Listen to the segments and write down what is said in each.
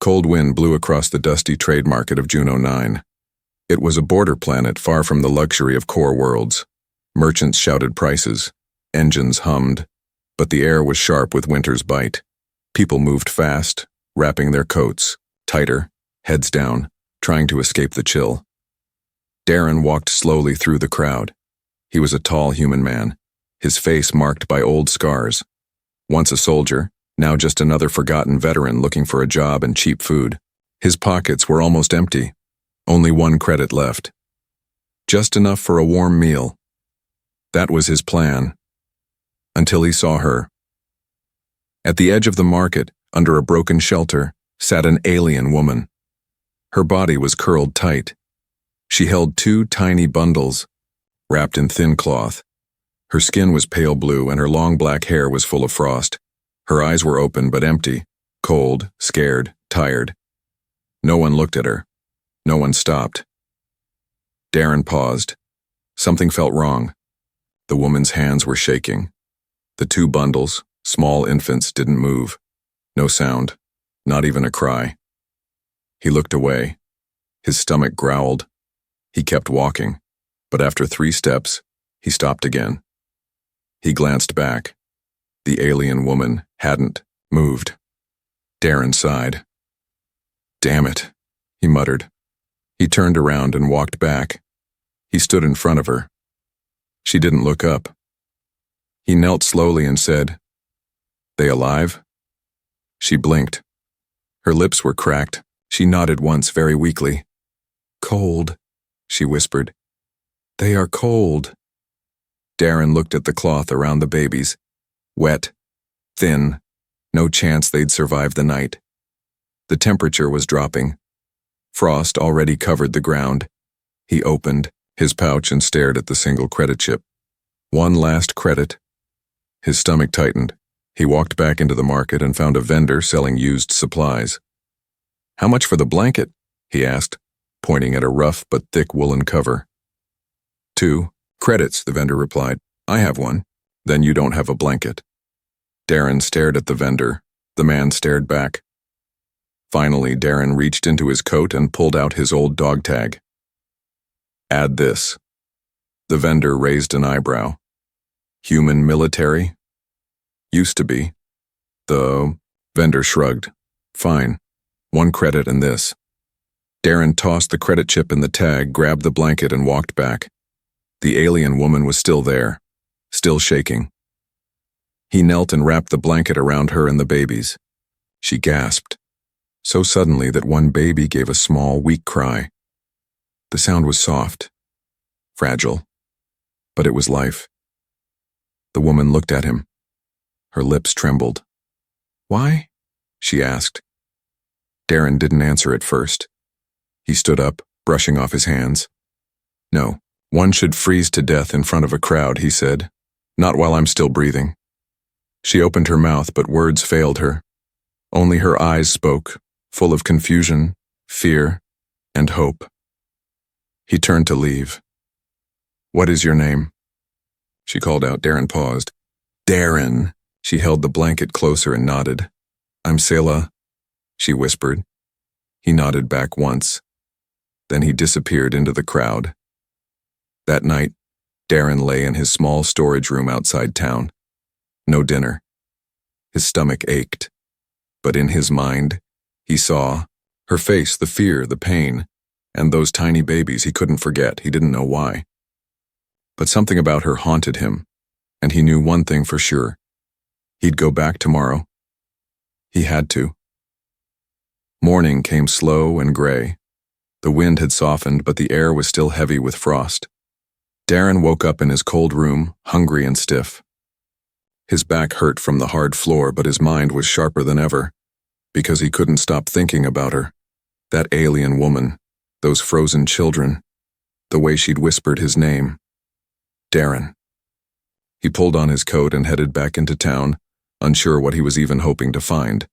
Cold wind blew across the dusty trade market of Juno 9. It was a border planet far from the luxury of core worlds. Merchants shouted prices, engines hummed, but the air was sharp with winter's bite. People moved fast, wrapping their coats, tighter, heads down, trying to escape the chill. Daren walked slowly through the crowd. He was a tall human man, his face marked by old scars. Once a soldier, now just another forgotten veteran looking for a job and cheap food. His pockets were almost empty, only one credit left. Just enough for a warm meal. That was his plan. Until he saw her. At the edge of the market, under a broken shelter, sat an alien woman. Her body was curled tight. She held two tiny bundles, wrapped in thin cloth. Her skin was pale blue and her long black hair was full of frost. Her eyes were open but empty, cold, scared, tired. No one looked at her. No one stopped. Daren paused. Something felt wrong. The woman's hands were shaking. The two bundles, small infants, didn't move. No sound, not even a cry. He looked away. His stomach growled. He kept walking, but after 3 steps, he stopped again. He glanced back. The alien woman hadn't moved. Daren sighed. "Damn it," he muttered. He turned around and walked back. He stood in front of her. She didn't look up. He knelt slowly and said, "They alive?" She blinked. Her lips were cracked. She nodded once very weakly. "Cold," she whispered. "They are cold." Daren looked at the cloth around the babies. Wet, thin, no chance they'd survive the night. The temperature was dropping. Frost already covered the ground. He opened his pouch and stared at the single credit chip. One last credit. His stomach tightened. He walked back into the market and found a vendor selling used supplies. "How much for the blanket?" he asked, pointing at a rough but thick woolen cover. "2 credits," the vendor replied. "I have one." "Then you don't have a blanket." Daren stared at the vendor. The man stared back. Finally, Daren reached into his coat and pulled out his old dog tag. "Add this." The vendor raised an eyebrow. "Human military?" "Used to be." The vendor shrugged. "Fine. 1 credit and this." Daren tossed the credit chip in the tag, grabbed the blanket and walked back. The alien woman was still there, still shaking. He knelt and wrapped the blanket around her and the babies. She gasped, so suddenly that one baby gave a small, weak cry. The sound was soft, fragile, but it was life. The woman looked at him. Her lips trembled. "Why?" she asked. Daren didn't answer at first. He stood up, brushing off his hands. "No, one should freeze to death in front of a crowd," he said. "Not while I'm still breathing." She opened her mouth, but words failed her. Only her eyes spoke, full of confusion, fear, and hope. He turned to leave. "What is your name?" she called out. Daren paused. "Daren." She held the blanket closer and nodded. "I'm Sela," she whispered. He nodded back once. Then he disappeared into the crowd. That night, Daren lay in his small storage room outside town. No dinner. His stomach ached. But in his mind, he saw her face, the fear, the pain, and those tiny babies he couldn't forget. He didn't know why. But something about her haunted him, and he knew one thing for sure. He'd go back tomorrow. He had to. Morning came slow and gray. The wind had softened, but the air was still heavy with frost. Daren woke up in his cold room, hungry and stiff. His back hurt from the hard floor, but his mind was sharper than ever, because he couldn't stop thinking about her. That alien woman, those frozen children, the way she'd whispered his name. Daren. He pulled on his coat and headed back into town, unsure what he was even hoping to find.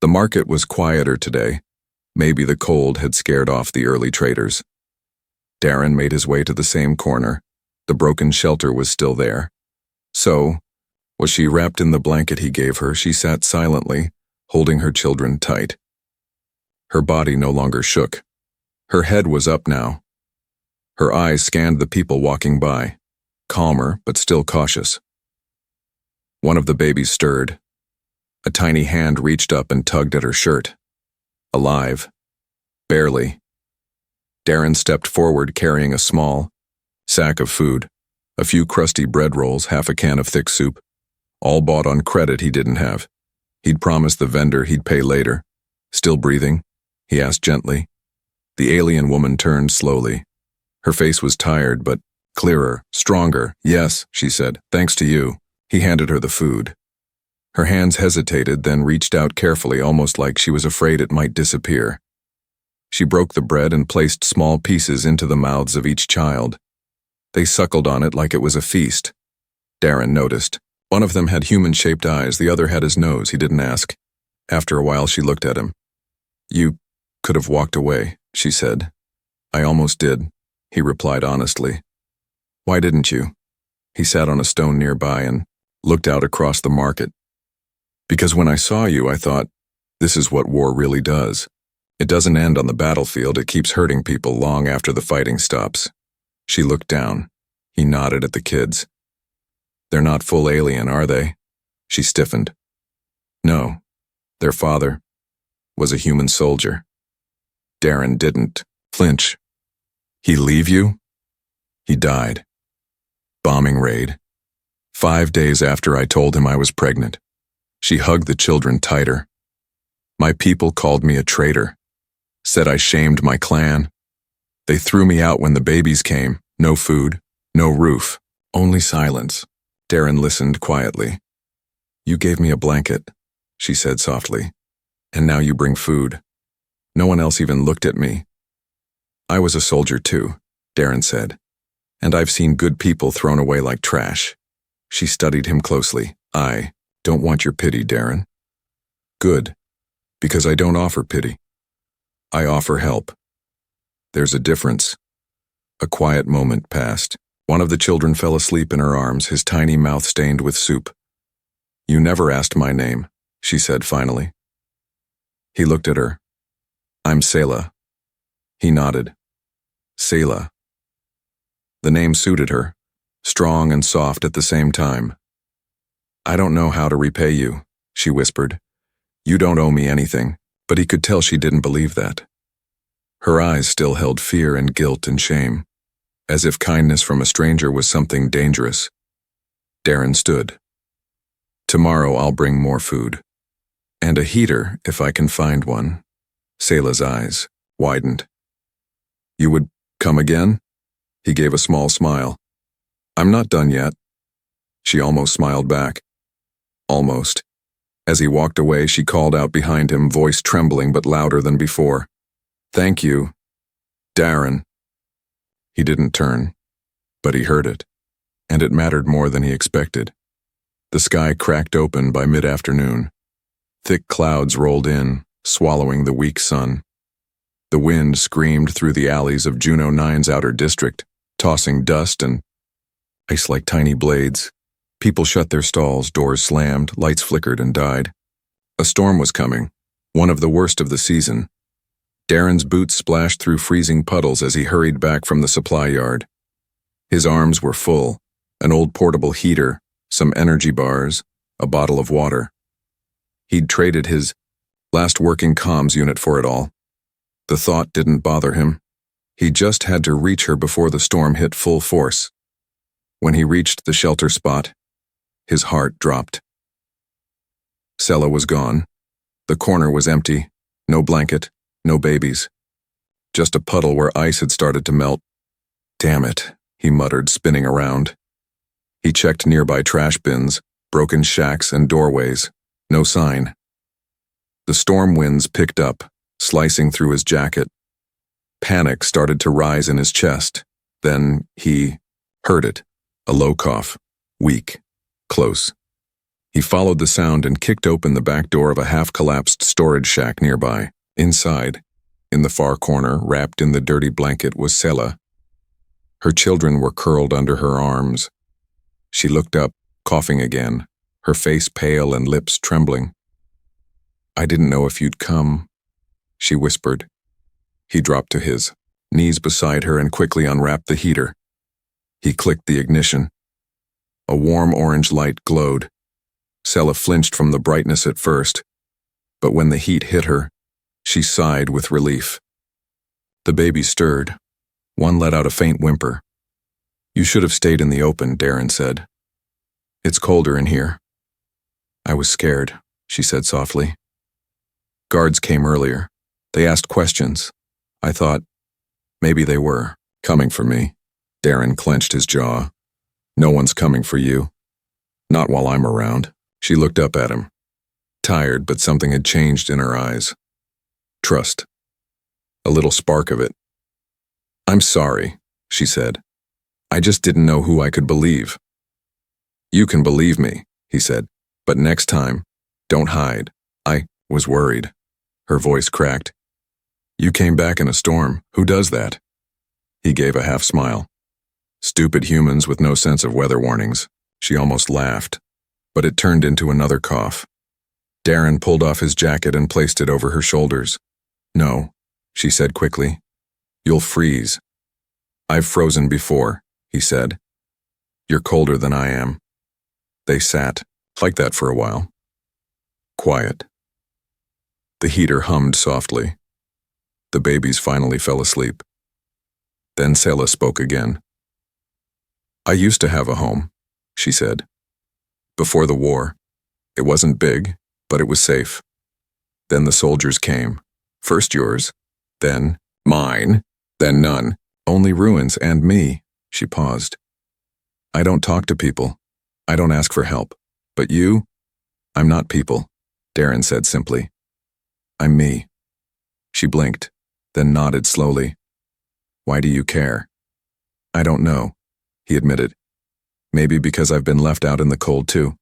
The market was quieter today. Maybe the cold had scared off the early traders. Daren made his way to the same corner. The broken shelter was still there. So, was she wrapped in the blanket he gave her, she sat silently, holding her children tight. Her body no longer shook. Her head was up now. Her eyes scanned the people walking by, calmer but still cautious. One of the babies stirred. A tiny hand reached up and tugged at her shirt. Alive. Barely. Daren stepped forward carrying a small sack of food, a few crusty bread rolls, half a can of thick soup, all bought on credit he didn't have. He'd promised the vendor he'd pay later. Still breathing? He asked gently. The alien woman turned slowly. Her face was tired, but clearer, stronger. Yes, she said, thanks to you. He handed her the food. Her hands hesitated, then reached out carefully, almost like she was afraid it might disappear. She broke the bread and placed small pieces into the mouths of each child. They suckled on it like it was a feast. Daren noticed. One of them had human-shaped eyes, the other had his nose. He didn't ask. After a while, she looked at him. You could have walked away, she said. I almost did, he replied honestly. Why didn't you? He sat on a stone nearby and looked out across the market. Because when I saw you, I thought, this is what war really does. It doesn't end on the battlefield, it keeps hurting people long after the fighting stops. She looked down. He nodded at the kids. They're not full alien, are they? She stiffened. No. Their father was a human soldier. Daren didn't flinch. He leave you? He died. Bombing raid. 5 days after I told him I was pregnant. She hugged the children tighter. My people called me a traitor. Said I shamed my clan. They threw me out when the babies came. No food, no roof, only silence. Daren listened quietly. You gave me a blanket, she said softly. And now you bring food. No one else even looked at me. I was a soldier too, Daren said. And I've seen good people thrown away like trash. She studied him closely. I don't want your pity, Daren. Good, because I don't offer pity. I offer help. There's a difference. A quiet moment passed. One of the children fell asleep in her arms, his tiny mouth stained with soup. You never asked my name, she said finally. He looked at her. I'm Sela. He nodded. Sela. The name suited her, strong and soft at the same time. I don't know how to repay you, she whispered. You don't owe me anything, but he could tell she didn't believe that. Her eyes still held fear and guilt and shame, as if kindness from a stranger was something dangerous. Daren stood. Tomorrow I'll bring more food. And a heater, if I can find one. Sela's eyes widened. You would come again? He gave a small smile. I'm not done yet. She almost smiled back. Almost. As he walked away, she called out behind him, voice trembling but louder than before. Thank you, Daren. He didn't turn, but he heard it, and it mattered more than he expected. The sky cracked open by mid-afternoon. Thick clouds rolled in, swallowing the weak sun. The wind screamed through the alleys of Juno 9's outer district, tossing dust and ice like tiny blades. People shut their stalls, doors slammed, lights flickered and died. A storm was coming, one of the worst of the season. Daren's boots splashed through freezing puddles as he hurried back from the supply yard. His arms were full, an old portable heater, some energy bars, a bottle of water. He'd traded his last working comms unit for it all. The thought didn't bother him. He just had to reach her before the storm hit full force. When he reached the shelter spot, his heart dropped. Sela was gone. The corner was empty, no blanket, no babies. Just a puddle where ice had started to melt. Damn it, he muttered, spinning around. He checked nearby trash bins, broken shacks and doorways. No sign. The storm winds picked up, slicing through his jacket. Panic started to rise in his chest. Then he heard it, a low cough, weak, close. He followed the sound and kicked open the back door of a half-collapsed storage shack nearby. Inside, in the far corner, wrapped in the dirty blanket, was Sela. Her children were curled under her arms. She looked up, coughing again, her face pale and lips trembling. I didn't know if you'd come. she whispered. He dropped to his knees beside her and quickly unwrapped the heater. He clicked the ignition. A warm orange light glowed. Sela flinched from the brightness at first, but when the heat hit her, she sighed with relief. The baby stirred. One let out a faint whimper. "You should have stayed in the open," Daren said. "It's colder in here." "I was scared," she said softly. "Guards came earlier. They asked questions. I thought maybe they were coming for me." Daren clenched his jaw. "No one's coming for you. Not while I'm around." She looked up at him, tired, but something had changed in her eyes. Trust. A little spark of it. "I'm sorry," she said. "I just didn't know who I could believe." "You can believe me," he said, "but next time, don't hide." "I was worried." Her voice cracked. "You came back in a storm. Who does that?" He gave a half smile. "Stupid humans with no sense of weather warnings." She almost laughed, but it turned into another cough. Daren pulled off his jacket and placed it over her shoulders. "No," she said quickly. "You'll freeze." "I've frozen before," he said. "You're colder than I am." They sat like that for a while. Quiet. The heater hummed softly. The babies finally fell asleep. Then Sela spoke again. "I used to have a home," she said. "Before the war. It wasn't big, but it was safe. Then the soldiers came. First yours, then mine, then none. Only ruins and me." She paused. "I don't talk to people. I don't ask for help. But you? I'm not people," Daren said simply. "I'm me." She blinked, then nodded slowly. "Why do you care?" "I don't know," he admitted. "Maybe because I've been left out in the cold too.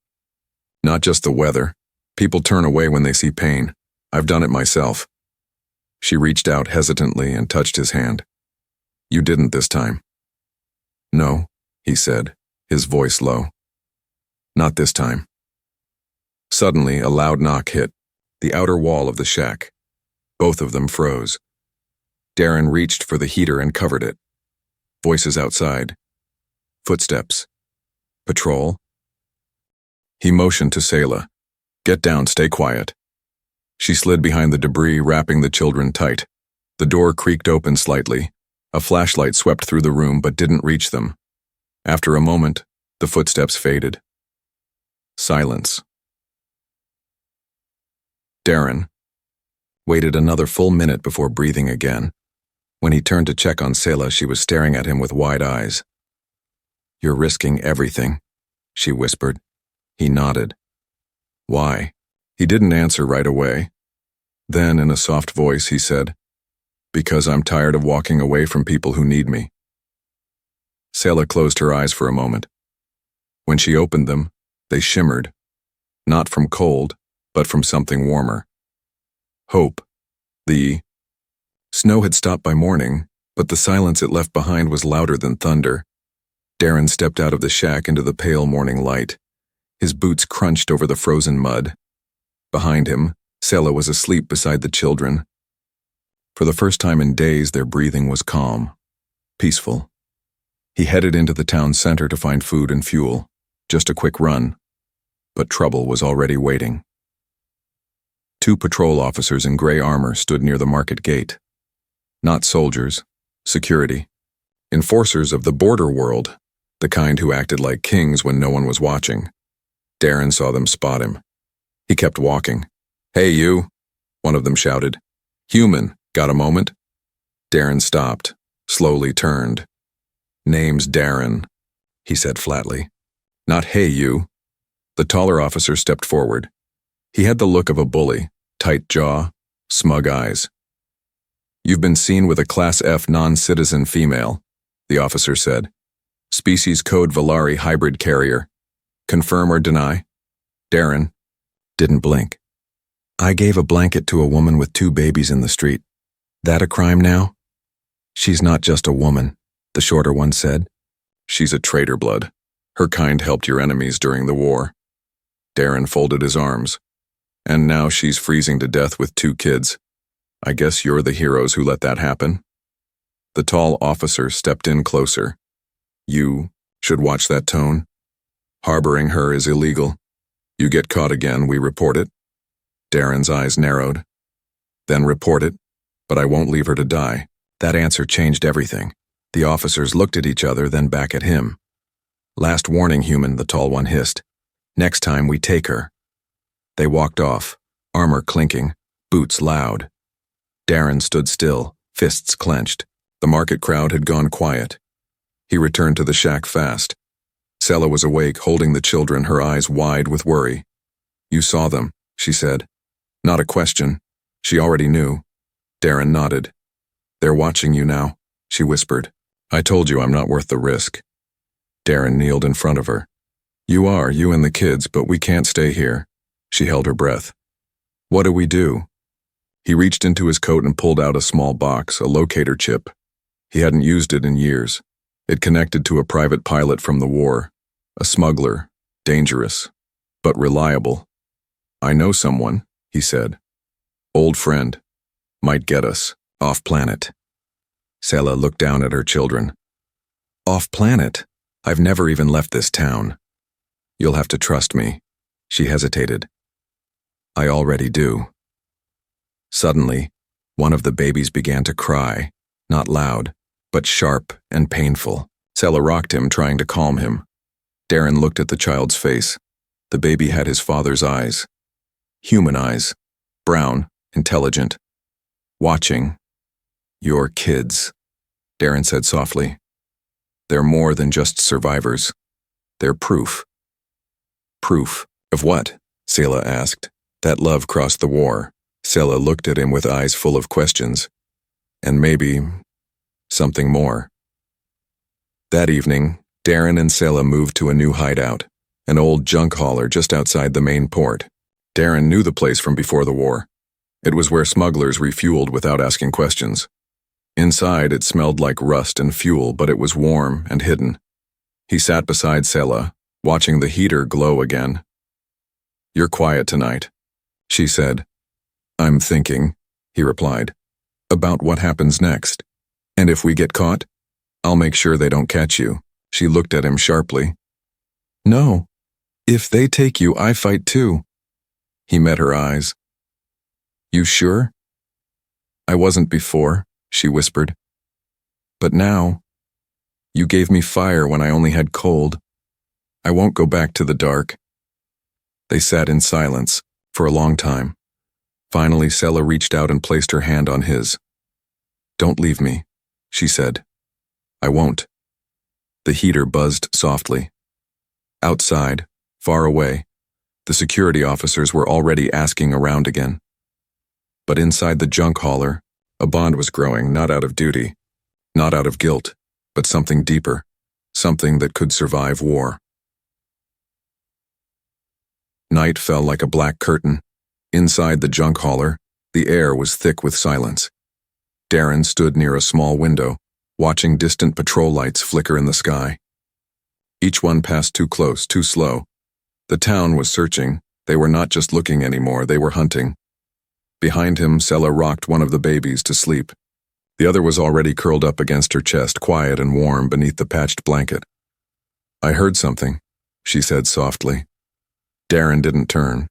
Not just the weather. People turn away when they see pain. I've done it myself." She reached out hesitantly and touched his hand. "You didn't this time." "No," he said, his voice low. "Not this time." Suddenly, a loud knock hit, the outer wall of the shack. Both of them froze. Daren reached for the heater and covered it. Voices outside. Footsteps. Patrol. He motioned to Sela. "Get down, stay quiet." She slid behind the debris, wrapping the children tight. The door creaked open slightly. A flashlight swept through the room but didn't reach them. After a moment, the footsteps faded. Silence. Daren waited another full minute before breathing again. When he turned to check on Sela, she was staring at him with wide eyes. "You're risking everything," she whispered. He nodded. "Why?" He didn't answer right away. Then, in a soft voice, he said, "Because I'm tired of walking away from people who need me." Sela closed her eyes for a moment. When she opened them, they shimmered, not from cold, but from something warmer. Hope. The snow had stopped by morning, but the silence it left behind was louder than thunder. Daren stepped out of the shack into the pale morning light. His boots crunched over the frozen mud. Behind him, Sela was asleep beside the children. For the first time in days, their breathing was calm, peaceful. He headed into the town center to find food and fuel, just a quick run. But trouble was already waiting. 2 patrol officers in gray armor stood near the market gate. Not soldiers, security. Enforcers of the border world, the kind who acted like kings when no one was watching. Daren saw them spot him. He kept walking. "Hey, you," one of them shouted. "Human, got a moment?" Daren stopped, slowly turned. "Name's Daren," he said flatly. "Not hey, you." The taller officer stepped forward. He had the look of a bully, tight jaw, smug eyes. "You've been seen with a Class F non-citizen female," the officer said. "Species code Valari hybrid carrier. Confirm or deny?" Daren didn't blink. "I gave a blanket to a woman with 2 babies in the street. That a crime now?" "She's not just a woman," the shorter one said. "She's a traitor blood. Her kind helped your enemies during the war." Daren folded his arms. "And now she's freezing to death with 2 kids. I guess you're the heroes who let that happen. The tall officer stepped in closer. You should watch that tone. Harboring her is illegal. You get caught again, we report it. Daren's eyes narrowed. Then report it, but I won't leave her to die. That answer changed everything. The officers looked at each other, then back at him. Last warning, human, the tall one hissed. Next time we take her. They walked off, armor clinking, boots loud. Daren stood still, fists clenched. The market crowd had gone quiet. He returned to the shack fast. Sela was awake, holding the children, her eyes wide with worry. You saw them, she said. Not a question. She already knew. Daren nodded. They're watching you now, she whispered. I told you I'm not worth the risk. Daren kneeled in front of her. You are, you and the kids, but we can't stay here. She held her breath. What do we do? He reached into his coat and pulled out a small box, a locator chip. He hadn't used it in years. It connected to a private pilot from the war. A smuggler, dangerous, but reliable. I know someone, he said. Old friend. Might get us, off-planet. Sela looked down at her children. Off-planet? I've never even left this town. You'll have to trust me. She hesitated. I already do. Suddenly, one of the babies began to cry, not loud, but sharp and painful. Sela rocked him, trying to calm him. Daren looked at the child's face. The baby had his father's eyes. Human eyes. Brown, intelligent. Watching. Your kids, Daren said softly. They're more than just survivors. They're proof. Proof of what? Sela asked. That love crossed the war. Sela looked at him with eyes full of questions. And maybe something more. That evening, Daren and Sela moved to a new hideout, an old junk hauler just outside the main port. Daren knew the place from before the war. It was where smugglers refueled without asking questions. Inside, it smelled like rust and fuel, but it was warm and hidden. He sat beside Sela, watching the heater glow again. You're quiet tonight, she said. I'm thinking, he replied, about what happens next. And if we get caught, I'll make sure they don't catch you. She looked at him sharply. No. If they take you, I fight too. He met her eyes. You sure? I wasn't before, she whispered. But now, you gave me fire when I only had cold. I won't go back to the dark. They sat in silence for a long time. Finally, Sela reached out and placed her hand on his. Don't leave me, she said. I won't. The heater buzzed softly. Outside, far away, the security officers were already asking around again. But inside the junk hauler, a bond was growing, not out of duty, not out of guilt, but something deeper, something that could survive war. Night fell like a black curtain. Inside the junk hauler, the air was thick with silence. Daren stood near a small window, watching distant patrol lights flicker in the sky. Each one passed too close, too slow. The town was searching. They were not just looking anymore, they were hunting. Behind him, Sela rocked one of the babies to sleep. The other was already curled up against her chest, quiet and warm beneath the patched blanket. I heard something, she said softly. Daren didn't turn.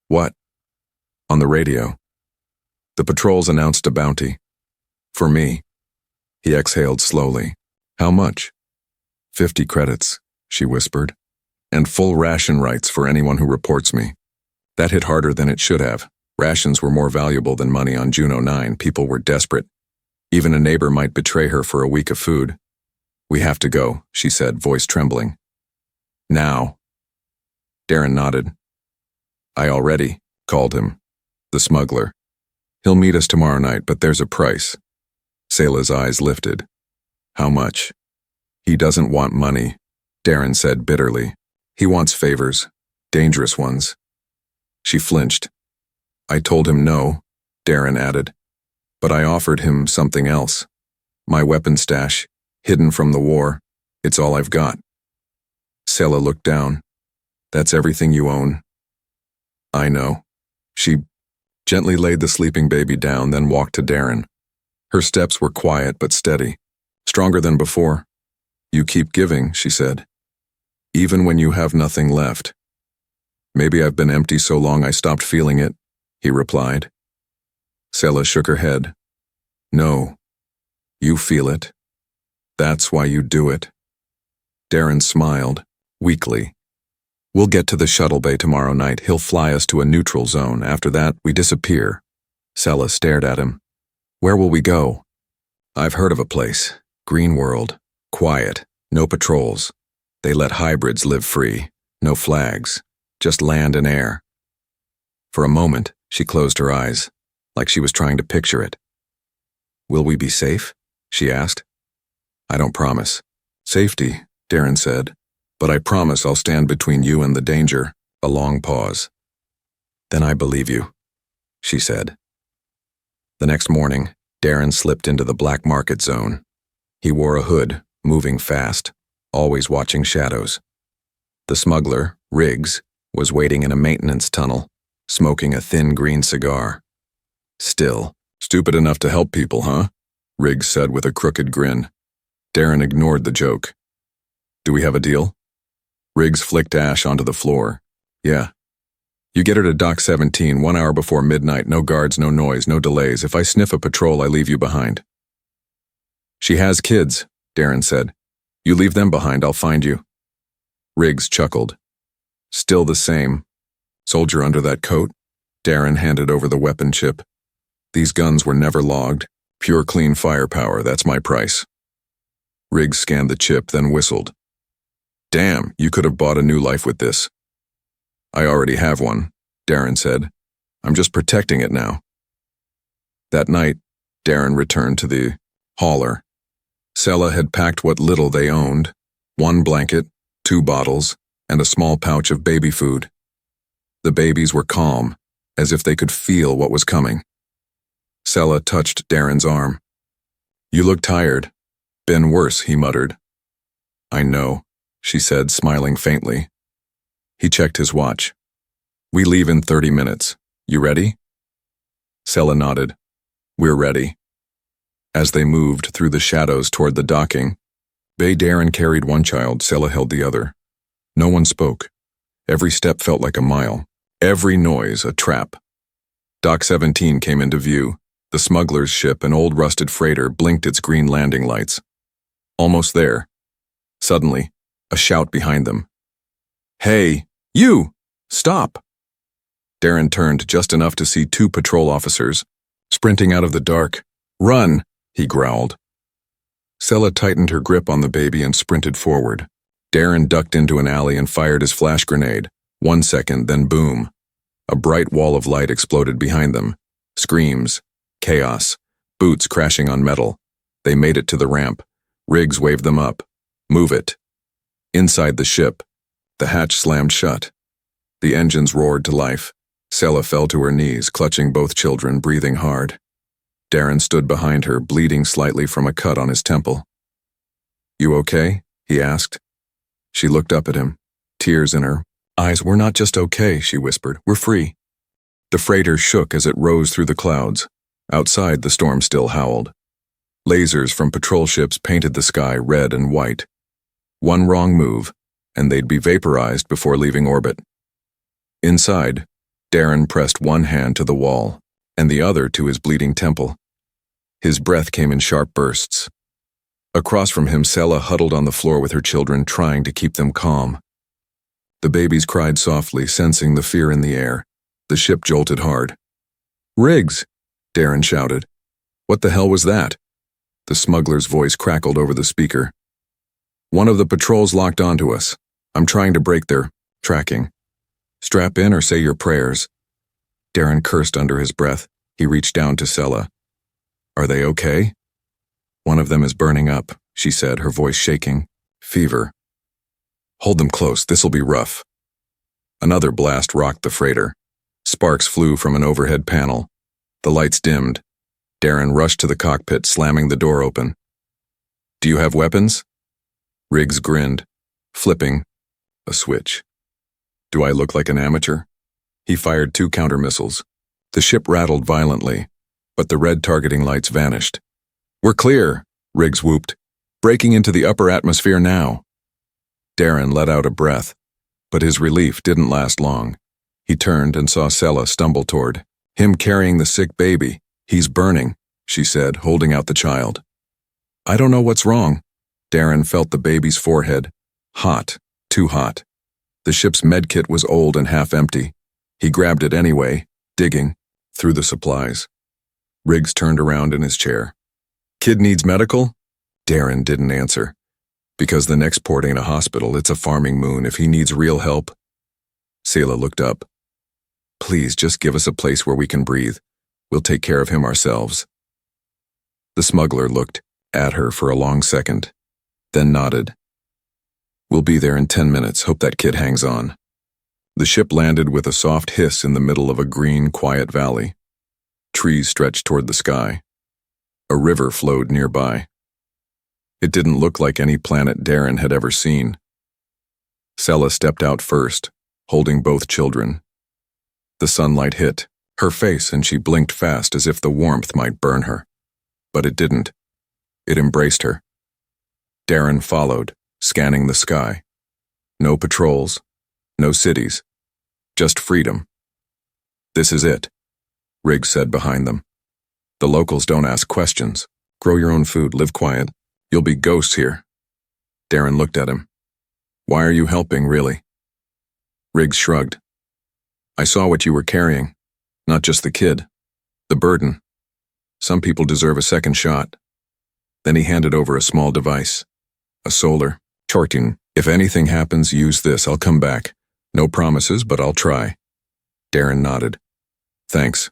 What? On the radio. The patrols announced a bounty. For me. He exhaled slowly. How much? 50 credits, she whispered. And full ration rights for anyone who reports me. That hit harder than it should have. Rations were more valuable than money on Juno 9. People were desperate. Even a neighbor might betray her for a week of food. We have to go, she said, voice trembling. Now. Daren nodded. I already called him. The smuggler. He'll meet us tomorrow night, but there's a price. Sela's eyes lifted. How much? He doesn't want money, Daren said bitterly. He wants favors, dangerous ones. She flinched. I told him no, Daren added. But I offered him something else. My weapon stash, hidden from the war. It's all I've got. Sela looked down. That's everything you own. I know. She gently laid the sleeping baby down, then walked to Daren. Her steps were quiet but steady, stronger than before. "You keep giving," she said, "even when you have nothing left." "Maybe I've been empty so long I stopped feeling it," he replied. Sela shook her head. "No, you feel it. That's why you do it." Daren smiled, weakly. "We'll get to the shuttle bay tomorrow night. He'll fly us to a neutral zone. After that, we disappear." Sela stared at him. "Where will we go?" "I've heard of a place. Green world. Quiet. No patrols. They let hybrids live free. No flags. Just land and air." For a moment, she closed her eyes, like she was trying to picture it. "Will we be safe?" she asked. "I don't promise." "Safety," Daren said, "but I promise I'll stand between you and the danger." A long pause. "Then I believe you," she said. The next morning, Daren slipped into the black market zone. He wore a hood, moving fast, always watching shadows. The smuggler, Riggs, was waiting in a maintenance tunnel, smoking a thin green cigar. "Still, stupid enough to help people, huh?" Riggs said with a crooked grin. Daren ignored the joke. "Do we have a deal?" Riggs flicked ash onto the floor. "Yeah. You get her to Dock 17 1 hour before midnight, no guards, no noise, no delays. If I sniff a patrol, I leave you behind." "She has kids," Daren said. "You leave them behind, I'll find you." Riggs chuckled. "Still the same. Soldier under that coat?" Daren handed over the weapon chip. "These guns were never logged. Pure clean firepower, that's my price." Riggs scanned the chip, then whistled. "Damn, you could have bought a new life with this." "I already have one," Daren said. "I'm just protecting it now." That night, Daren returned to the hauler. Sela had packed what little they owned, 1 blanket, 2 bottles, and a small pouch of baby food. The babies were calm, as if they could feel what was coming. Sela touched Daren's arm. "You look tired. Been worse," he muttered. "I know," she said, smiling faintly. He checked his watch. "We leave in 30 minutes. You ready?" Sela nodded. "We're ready." As they moved through the shadows toward the docking bay, Daren carried one child, Sela held the other. No one spoke. Every step felt like a mile. Every noise a trap. Dock 17 came into view. The smuggler's ship, an old rusted freighter, blinked its green landing lights. Almost there. Suddenly, a shout behind them. "Hey, you! Stop!" Daren turned just enough to see 2 patrol officers, sprinting out of the dark. "Run!" he growled. Sela tightened her grip on the baby and sprinted forward. Daren ducked into an alley and fired his flash grenade. 1 second, then boom. A bright wall of light exploded behind them. Screams. Chaos. Boots crashing on metal. They made it to the ramp. Riggs waved them up. "Move it." Inside the ship, the hatch slammed shut. The engines roared to life. Sela fell to her knees, clutching both children, breathing hard. Daren stood behind her, bleeding slightly from a cut on his temple. "You okay?" he asked. She looked up at him, tears in her eyes. "We're not just okay," she whispered. "We're free." The freighter shook as it rose through the clouds. Outside, the storm still howled. Lasers from patrol ships painted the sky red and white. One wrong move, and they'd be vaporized before leaving orbit. Inside, Daren pressed one hand to the wall, and the other to his bleeding temple. His breath came in sharp bursts. Across from him, Sela huddled on the floor with her children, trying to keep them calm. The babies cried softly, sensing the fear in the air. The ship jolted hard. "Riggs!" Daren shouted. "What the hell was that?" The smuggler's voice crackled over the speaker. "One of the patrols locked onto us. I'm trying to break their tracking. Strap in or say your prayers." Daren cursed under his breath. He reached down to Sela. "Are they okay?" "One of them is burning up," she said, her voice shaking. "Fever." "Hold them close, this'll be rough." Another blast rocked the freighter. Sparks flew from an overhead panel. The lights dimmed. Daren rushed to the cockpit, slamming the door open. "Do you have weapons?" Riggs grinned, flipping a switch. "Do I look like an amateur?" He fired 2 counter missiles. The ship rattled violently, but the red targeting lights vanished. "We're clear," Riggs whooped. "Breaking into the upper atmosphere now." Daren let out a breath, but his relief didn't last long. He turned and saw Sela stumble toward him carrying the sick baby. "He's burning," she said, holding out the child. "I don't know what's wrong." Daren felt the baby's forehead. Hot, too hot. The ship's medkit was old and half empty. He grabbed it anyway, digging through the supplies. Riggs turned around in his chair. "Kid needs medical?" Daren didn't answer. "Because the next port ain't a hospital, it's a farming moon. If he needs real help." Sela looked up. "Please, just give us a place where we can breathe. We'll take care of him ourselves." The smuggler looked at her for a long second, then nodded. "We'll be there in 10 minutes. Hope that kid hangs on." The ship landed with a soft hiss in the middle of a green, quiet valley. Trees stretched toward the sky. A river flowed nearby. It didn't look like any planet Daren had ever seen. Sela stepped out first, holding both children. The sunlight hit her face and she blinked fast as if the warmth might burn her. But it didn't. It embraced her. Daren followed, scanning the sky. No patrols, no cities, just freedom. "This is it," Riggs said behind them. "The locals don't ask questions. Grow your own food, live quiet. You'll be ghosts here." Daren looked at him. "Why are you helping, really?" Riggs shrugged. "I saw what you were carrying. Not just the kid. The burden. Some people deserve a second shot." Then he handed over a small device. A solar charting. "If anything happens, use this. I'll come back. No promises, but I'll try." Daren nodded. "Thanks."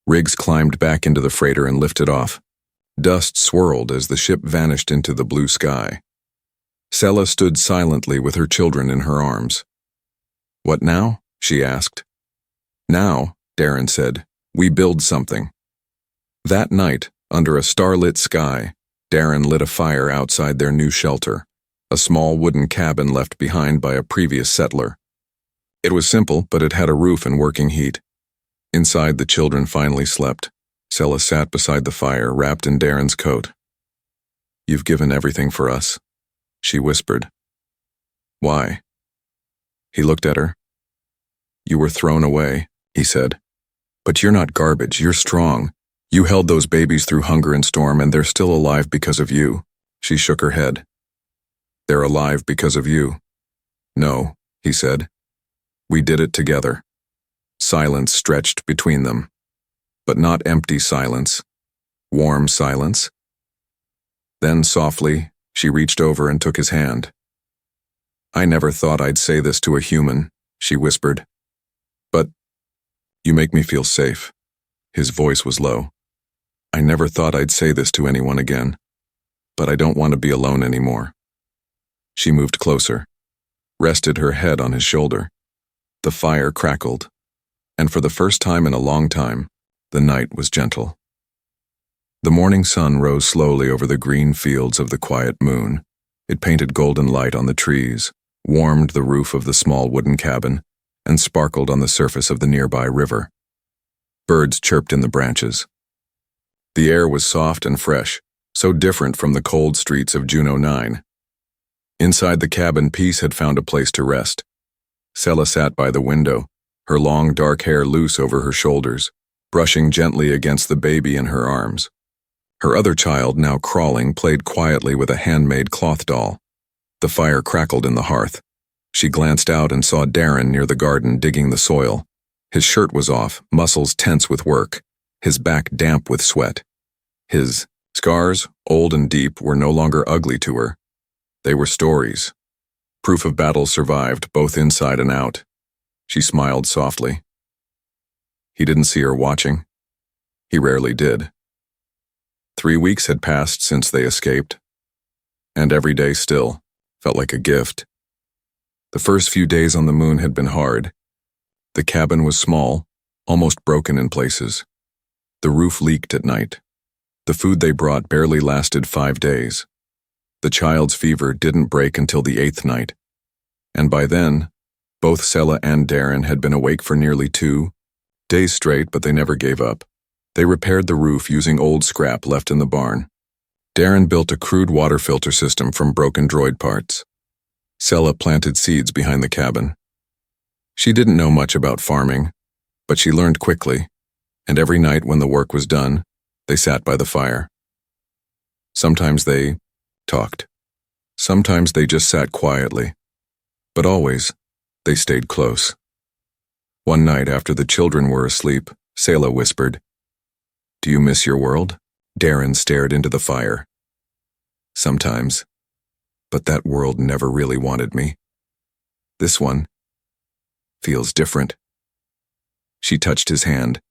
Riggs climbed back into the freighter and lifted off. Dust swirled as the ship vanished into the blue sky. Sela stood silently with her children in her arms. "What now?" she asked. "Now," Daren said, "we build something." That night, under a starlit sky, Daren lit a fire outside their new shelter, a small wooden cabin left behind by a previous settler. It was simple, but it had a roof and working heat. Inside, the children finally slept. Sela sat beside the fire, wrapped in Daren's coat. "You've given everything for us," she whispered. "Why?" He looked at her. "You were thrown away," he said. "But you're not garbage, you're strong. You held those babies through hunger and storm, and they're still alive because of you." She shook her head. "They're alive because of you." "No," he said. "We did it together." Silence stretched between them. But not empty silence. Warm silence. Then softly, she reached over and took his hand. "I never thought I'd say this to a human," she whispered. "But you make me feel safe." His voice was low. "I never thought I'd say this to anyone again, but I don't want to be alone anymore." She moved closer, rested her head on his shoulder. The fire crackled, and for the first time in a long time, the night was gentle. The morning sun rose slowly over the green fields of the quiet moon. It painted golden light on the trees, warmed the roof of the small wooden cabin, and sparkled on the surface of the nearby river. Birds chirped in the branches. The air was soft and fresh, so different from the cold streets of Juno 9. Inside the cabin, peace had found a place to rest. Sela sat by the window, her long dark hair loose over her shoulders, brushing gently against the baby in her arms. Her other child, now crawling, played quietly with a handmade cloth doll. The fire crackled in the hearth. She glanced out and saw Daren near the garden digging the soil. His shirt was off, muscles tense with work, his back damp with sweat. His scars, old and deep, were no longer ugly to her. They were stories. Proof of battle survived, both inside and out. She smiled softly. He didn't see her watching. He rarely did. 3 weeks had passed since they escaped, and every day still felt like a gift. The first few days on the moon had been hard. The cabin was small, almost broken in places. The roof leaked at night. The food they brought barely lasted 5 days. The child's fever didn't break until the 8th night. And by then, both Sela and Daren had been awake for nearly 2, Days straight, but they never gave up. They repaired the roof using old scrap left in the barn. Daren built a crude water filter system from broken droid parts. Sela planted seeds behind the cabin. She didn't know much about farming, but she learned quickly, and every night when the work was done, they sat by the fire. Sometimes they talked. Sometimes they just sat quietly. But always, they stayed close. One night after the children were asleep, Sela whispered, "Do you miss your world?" Daren stared into the fire. "Sometimes. But that world never really wanted me. This one feels different." She touched his hand.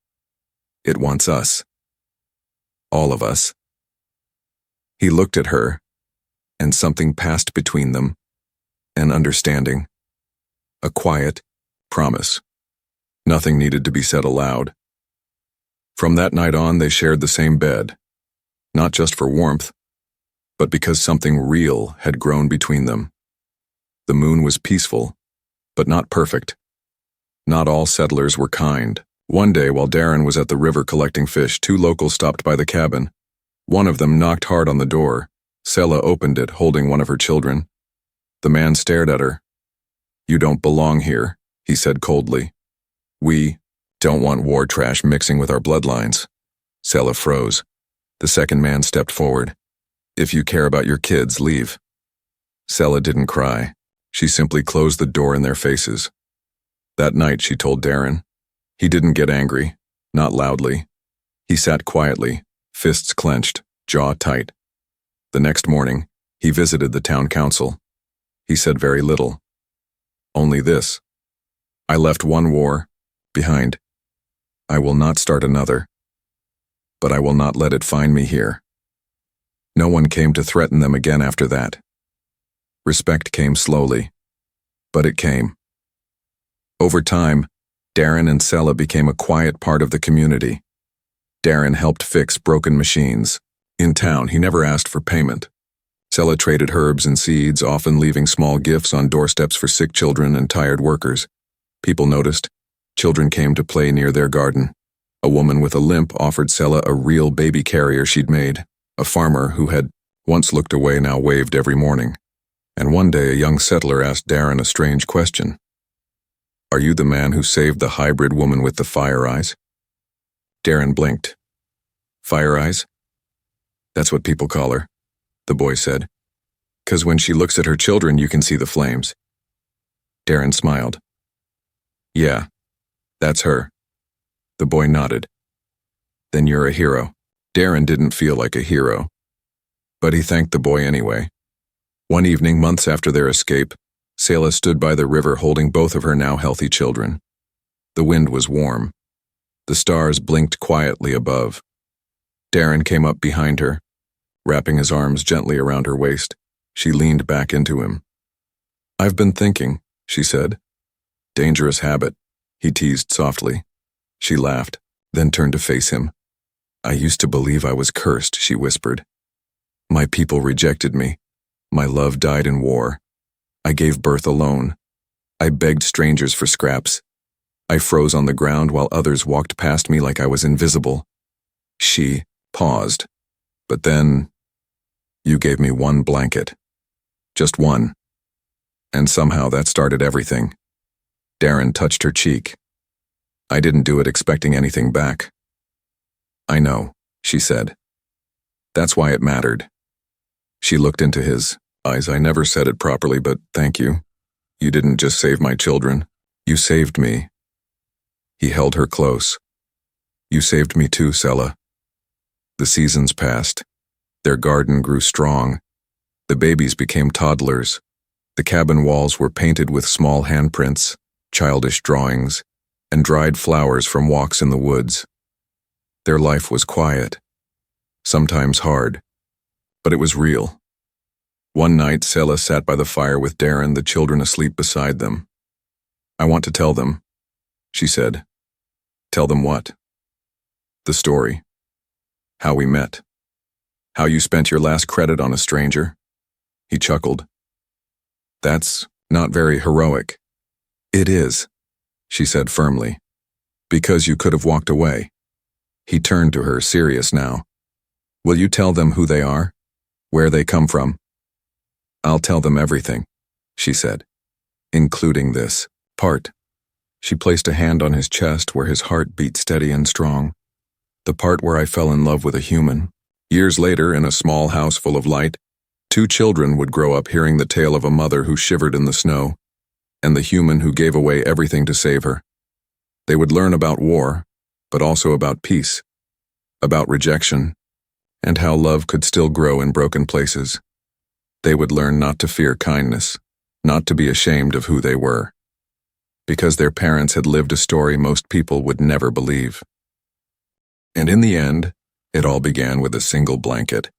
"It wants us. All of us." He looked at her, and something passed between them, an understanding, a quiet promise. Nothing needed to be said aloud. From that night on, they shared the same bed, not just for warmth, but because something real had grown between them. The moon was peaceful, but not perfect. Not all settlers were kind. One day, while Daren was at the river collecting fish, two locals stopped by the cabin. One of them knocked hard on the door. Sela opened it, holding one of her children. The man stared at her. "You don't belong here," he said coldly. "We don't want war trash mixing with our bloodlines." Sela froze. The second man stepped forward. "If you care about your kids, leave." Sela didn't cry. She simply closed the door in their faces. That night, she told Daren. He didn't get angry, not loudly. He sat quietly, fists clenched, jaw tight. The next morning, he visited the town council. He said very little. Only this: "I left one war behind. I will not start another. But I will not let it find me here." No one came to threaten them again after that. Respect came slowly, but it came. Over time, Daren and Sela became a quiet part of the community. Daren helped fix broken machines. In town, he never asked for payment. Sela traded herbs and seeds, often leaving small gifts on doorsteps for sick children and tired workers. People noticed. Children came to play near their garden. A woman with a limp offered Sela a real baby carrier she'd made. A farmer who had once looked away now waved every morning. And one day a young settler asked Daren a strange question. "Are you the man who saved the hybrid woman with the fire eyes?" Daren blinked. "Fire eyes? That's what people call her," the boy said. "'Cause when she looks at her children, you can see the flames." Daren smiled. "Yeah, that's her." The boy nodded. "Then you're a hero." Daren didn't feel like a hero, but he thanked the boy anyway. One evening, months after their escape, Sela stood by the river holding both of her now healthy children. The wind was warm. The stars blinked quietly above. Daren came up behind her, wrapping his arms gently around her waist. She leaned back into him. "I've been thinking," she said. "Dangerous habit," he teased softly. She laughed, then turned to face him. "I used to believe I was cursed," she whispered. "My people rejected me. My love died in war. I gave birth alone. I begged strangers for scraps. I froze on the ground while others walked past me like I was invisible." She paused. "But then, you gave me one blanket. Just one. And somehow that started everything." Daren touched her cheek. "I didn't do it expecting anything back." "I know," she said. "That's why it mattered." She looked into his eyes. "I never said it properly, but thank you. You didn't just save my children. You saved me." He held her close. "You saved me too, Sela." The seasons passed. Their garden grew strong. The babies became toddlers. The cabin walls were painted with small handprints, childish drawings, and dried flowers from walks in the woods. Their life was quiet, sometimes hard, but it was real. One night, Sela sat by the fire with Daren, the children asleep beside them. "I want to tell them," she said. "Tell them what?" "The story. How we met. How you spent your last credit on a stranger." He chuckled. "That's not very heroic." "It is," she said firmly. Because you could have walked away. He turned to her, serious now. Will you tell them who they are? Where they come from? I'll tell them everything, she said, including this part. She placed a hand on his chest where his heart beat steady and strong. The part where I fell in love with a human. Years later, in a small house full of light, 2 children would grow up hearing the tale of a mother who shivered in the snow, and the human who gave away everything to save her. They would learn about war, but also about peace, about rejection, and how love could still grow in broken places. They would learn not to fear kindness, not to be ashamed of who they were, because their parents had lived a story most people would never believe. And in the end, it all began with a single blanket.